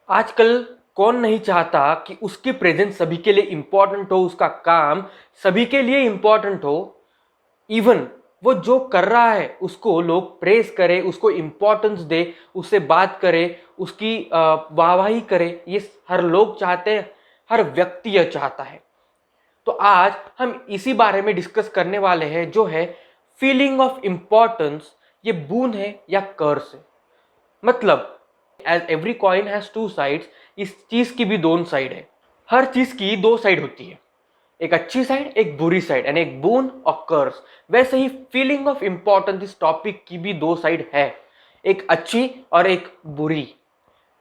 आजकल कौन नहीं चाहता कि उसकी प्रेजेंस सभी के लिए इम्पोर्टेंट हो, उसका काम सभी के लिए इम्पोर्टेंट हो। इवन वो जो कर रहा है उसको लोग प्रेज करे, उसको इम्पोर्टेंस दे, उससे बात करे, उसकी वाहवाही करे। ये हर लोग चाहते हैं, हर व्यक्ति यह चाहता है। तो आज हम इसी बारे में डिस्कस करने वाले हैं, जो है फीलिंग ऑफ इम्पोर्टेंस। ये बून है या कर्स है? मतलब as every coin has two sides, इस चीज की भी दोनों साइड है। हर चीज की दो साइड होती है, एक अच्छी साइड, एक बुरी साइड, यानी एक बून और कर्स। वैसे ही फीलिंग ऑफ इंपॉर्टेंस इस टॉपिक की भी दो साइड है, एक अच्छी और एक बुरी।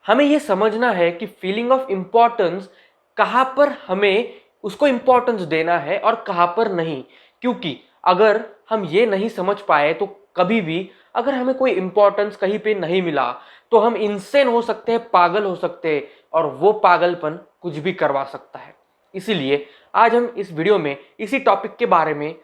हमें यह समझना है कि फीलिंग ऑफ इंपॉर्टेंस कहां पर हमें उसको इंपॉर्टेंस देना है और कहां पर नहीं। क्योंकि अगर हम ये नहीं समझ पाए तो कभी भी अगर हमें कोई इंपॉर्टेंस कहीं पे नहीं मिला तो हम इंसेन हो सकते हैं, पागल हो सकते हैं, और वो पागलपन कुछ भी करवा सकता है। इसीलिए आज हम इस वीडियो में इसी टॉपिक के बारे में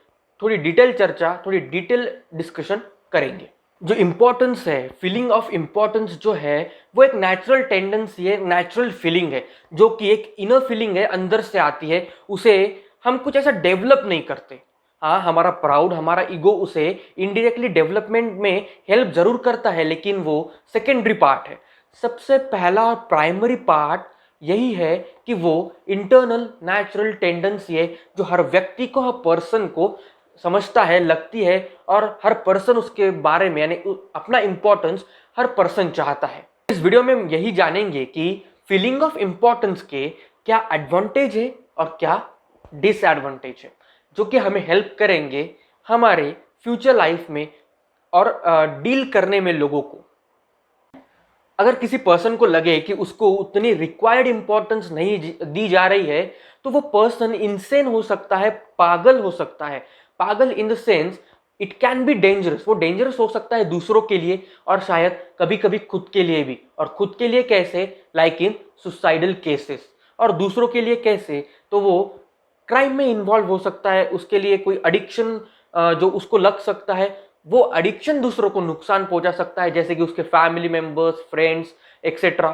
थोड़ी डिटेल चर्चा, थोड़ी डिटेल डिस्कशन करेंगे। जो इम्पोर्टेंस है, फीलिंग ऑफ इम्पोर्टेंस जो है, वो एक नेचुरल टेंडेंसी है, नेचुरल फीलिंग है, जो कि एक इनर फीलिंग है, अंदर से आती है। उसे हम कुछ ऐसा डेवलप नहीं करते। हाँ, हमारा प्राउड, हमारा ईगो उसे इनडायरेक्टली डेवलपमेंट में हेल्प जरूर करता है, लेकिन वो सेकेंडरी पार्ट है। सबसे पहला और प्राइमरी पार्ट यही है कि वो इंटरनल नेचुरल टेंडेंसी है, जो हर व्यक्ति को, हर पर्सन को समझता है, लगती है, और हर पर्सन उसके बारे में, यानी अपना इंपॉर्टेंस हर पर्सन चाहता है। इस वीडियो में हम यही जानेंगे कि फीलिंग ऑफ इंपॉर्टेंस के क्या एडवांटेज है और क्या डिसएडवांटेज है, जो कि हमें हेल्प करेंगे हमारे फ्यूचर लाइफ में और डील करने में लोगों को। अगर किसी पर्सन को लगे कि उसको उतनी रिक्वायर्ड इंपॉर्टेंस नहीं दी जा रही है, तो वो पर्सन इनसेन हो सकता है, पागल हो सकता है। पागल in the sense it can be dangerous. वो डेंजरस हो सकता है दूसरों के लिए और शायद कभी कभी खुद के लिए भी। और खुद के लिए कैसे? Like in suicidal cases. और दूसरों के लिए कैसे? तो वो क्राइम में इन्वॉल्व हो सकता है, उसके लिए कोई एडिक्शन जो उसको लग सकता है, वो एडिक्शन दूसरों को नुकसान पहुंचा सकता है, जैसे कि उसके फैमिली मेंबर्स, फ्रेंड्स, एक्सेट्रा।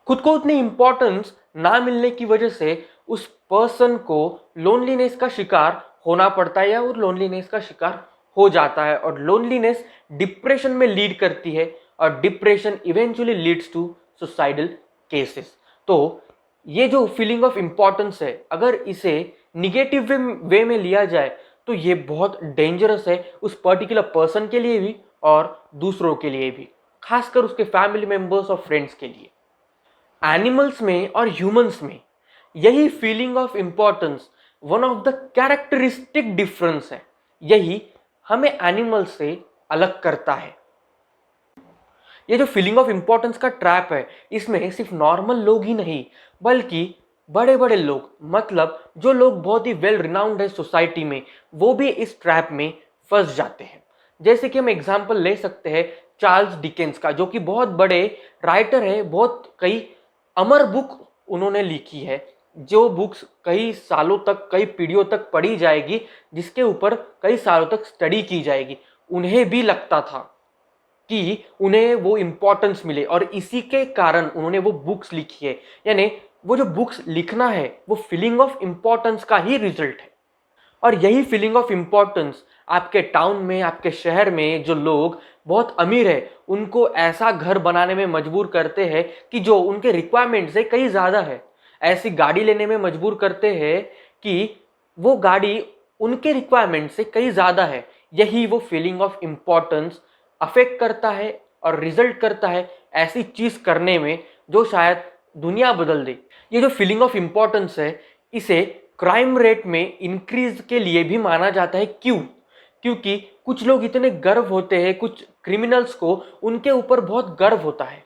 खुद को उतनी इंपॉर्टेंस ना मिलने की वजह से उस पर्सन को लोनलीनेस का शिकार होना पड़ता है, या वो लोनलीनेस का शिकार हो जाता है। और लोनलीनेस डिप्रेशन में लीड करती है, और depression eventually leads to suicidal cases. तो ये जो फीलिंग ऑफ इंपॉर्टेंस है, अगर इसे निगेटिव वे में लिया जाए तो ये बहुत डेंजरस है, उस पर्टिकुलर पर्सन के लिए भी और दूसरों के लिए भी, खासकर उसके फैमिली मेंबर्स और फ्रेंड्स के लिए। एनिमल्स में और ह्यूमंस में यही feeling of importance one of the characteristic difference है। यही हमें एनिमल्स से अलग करता है। ये जो फीलिंग ऑफ इंपॉर्टेंस का ट्रैप है, इसमें सिर्फ नॉर्मल लोग ही नहीं, बल्कि बड़े बड़े लोग, मतलब जो लोग बहुत ही वेल रिनाउंड है सोसाइटी में, वो भी इस ट्रैप में फंस जाते हैं। जैसे कि हम एग्जांपल ले सकते हैं चार्ल्स डिकेंस का, जो कि बहुत बड़े राइटर है। बहुत कई अमर बुक उन्होंने लिखी है, जो बुक्स कई सालों तक, कई पीढ़ियों तक पढ़ी जाएगी, जिसके ऊपर कई सालों तक स्टडी की जाएगी। उन्हें भी लगता था कि उन्हें वो इंपॉर्टेंस मिले, और इसी के कारण उन्होंने वो बुक्स लिखी है। यानी वो जो बुक्स लिखना है वो फीलिंग ऑफ इंपॉर्टेंस का ही रिजल्ट है। और यही फीलिंग ऑफ इंपॉर्टेंस आपके टाउन में, आपके शहर में जो लोग बहुत अमीर है, उनको ऐसा घर बनाने में मजबूर करते हैं कि जो उनके रिक्वायरमेंट से कहीं ज्यादा है। ऐसी गाड़ी लेने में मजबूर करते हैं कि वो गाड़ी उनके रिक्वायरमेंट से कहीं ज्यादा है। यही वो फीलिंग ऑफ इंपॉर्टेंस अफेक्ट करता है और रिजल्ट करता है ऐसी चीज करने में जो शायद दुनिया बदल दे। ये जो फीलिंग ऑफ इंपॉर्टेंस है, इसे क्राइम रेट में इंक्रीज के लिए भी माना जाता है। क्यों? क्योंकि कुछ लोग इतने गर्व होते हैं, कुछ क्रिमिनल्स को उनके ऊपर बहुत गर्व होता है,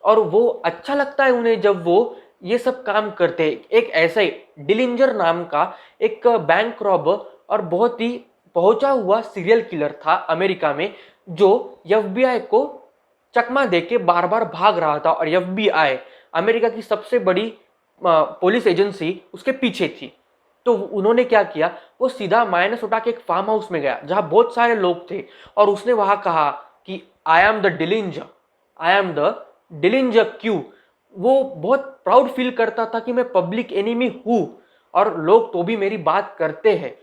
और वो अच्छा लगता है उन्हें जब वो ये सब काम करते हैं। एक ऐसे डिलिंजर नाम का एक बैंक रॉबर और बहुत ही पहुंचा हुआ सीरियल किलर था अमेरिका में, जो एफबीआई को चकमा देके बार बार भाग रहा था, और एफबीआई अमेरिका की सबसे बड़ी पुलिस एजेंसी उसके पीछे थी। तो उन्होंने क्या किया, वो सीधा माइनस उठा के एक फार्म हाउस में गया जहां बहुत सारे लोग थे, और उसने वहां कहा कि I am the Dillinger, I am the Dillinger. क्यों? वो बहुत प्राउड फील करता था कि मैं पब्लिक एनिमी हूं और लोग तो भी मेरी बात करते हैं।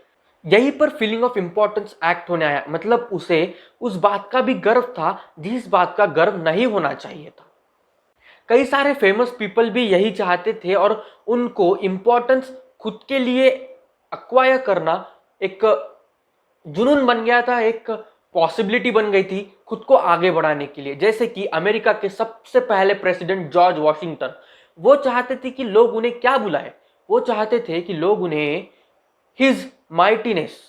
यहीं पर फीलिंग ऑफ इंपॉर्टेंस एक्ट होने आया, मतलब उसे उस बात का भी गर्व था जिस बात का गर्व नहीं होना चाहिए था। कई सारे फेमस पीपल भी यही चाहते थे और उनको इंपॉर्टेंस खुद के लिए अक्वायर करना एक जुनून बन गया था, एक पॉसिबिलिटी बन गई थी खुद को आगे बढ़ाने के लिए। जैसे कि अमेरिका के सबसे पहले प्रेसिडेंट जॉर्ज वॉशिंगटन, वो चाहते थे कि लोग उन्हें क्या बुलाए, वो चाहते थे कि लोग उन्हें his mightiness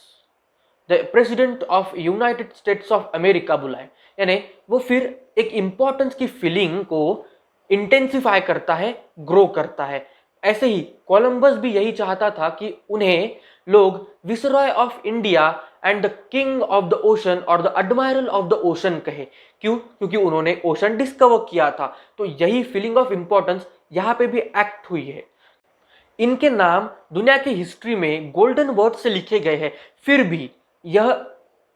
the president of United states of America बुलाए। यानी वो फिर एक इंपॉर्टेंस की फीलिंग को इंटेंसिफाई करता है, ग्रो करता है। ऐसे ही कोलंबस भी यही चाहता था कि उन्हें लोग viceroy of India and the king of the ocean और the admiral of the ocean कहे। क्यों? क्योंकि उन्होंने ओशन डिस्कवर किया था। तो यही फीलिंग ऑफ इंपॉर्टेंस यहाँ पे भी एक्ट हुई है। इनके नाम दुनिया की हिस्ट्री में गोल्डन वर्ड से लिखे गए हैं, फिर भी यह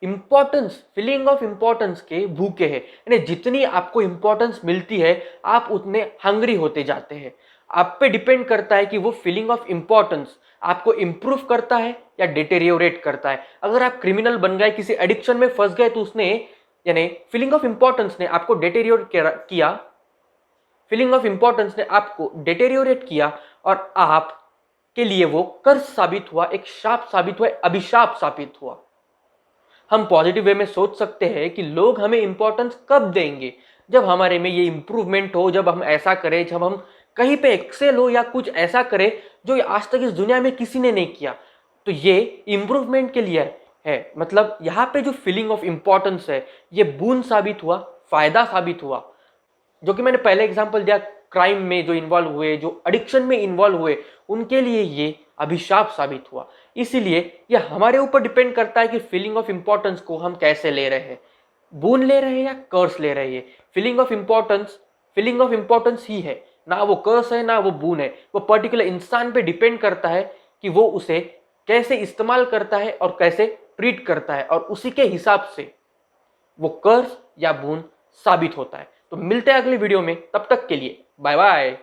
इंपॉर्टेंस, फीलिंग ऑफ इंपॉर्टेंस के भूखे हैं। यानी जितनी आपको इंपॉर्टेंस मिलती है आप उतने हंग्री होते जाते हैं। आप पे डिपेंड करता है कि वो फीलिंग ऑफ इंपॉर्टेंस आपको इंप्रूव करता है या डिटेरियोरेट करता है। अगर आप क्रिमिनल बन गए, किसी एडिक्शन में फंस गए, तो उसने यानी फीलिंग ऑफ इंपॉर्टेंस ने आपको डिटेरियोरेट किया, फीलिंग ऑफ इंपॉर्टेंस ने आपको डिटेरियोरेट किया और आप के लिए वो कर्ज साबित हुआ, एक शाप साबित हुआ, अभिशाप साबित हुआ। हम पॉजिटिव वे में सोच सकते हैं कि लोग हमें इंपॉर्टेंस कब देंगे, जब हमारे में ये इंप्रूवमेंट हो, जब हम ऐसा करें, जब हम कहीं पे एक्सेल हो या कुछ ऐसा करें जो आज तक इस दुनिया में किसी ने नहीं किया। तो ये इंप्रूवमेंट के लिए है। मतलब यहाँ पे जो फीलिंग ऑफ इंपॉर्टेंस है ये बून साबित हुआ, फायदा साबित हुआ। जो कि मैंने पहले एग्जांपल दिया, क्राइम में जो इन्वॉल्व हुए, जो एडिक्शन में इन्वॉल्व हुए, उनके लिए ये अभिशाप साबित हुआ। इसीलिए ये हमारे ऊपर डिपेंड करता है कि फीलिंग ऑफ इंपॉर्टेंस को हम कैसे ले रहे हैं, बून ले रहे हैं या कर्स ले रहे हैं। फीलिंग ऑफ इंपॉर्टेंस ही है, ना वो कर्स है ना वो बून है। वो पर्टिकुलर इंसान पे डिपेंड करता है कि वो उसे कैसे इस्तेमाल करता है और कैसे ट्रीट करता है, और उसी के हिसाब से वो कर्स या बून साबित होता है। तो मिलते हैं अगले वीडियो में, तब तक के लिए बाय बाय।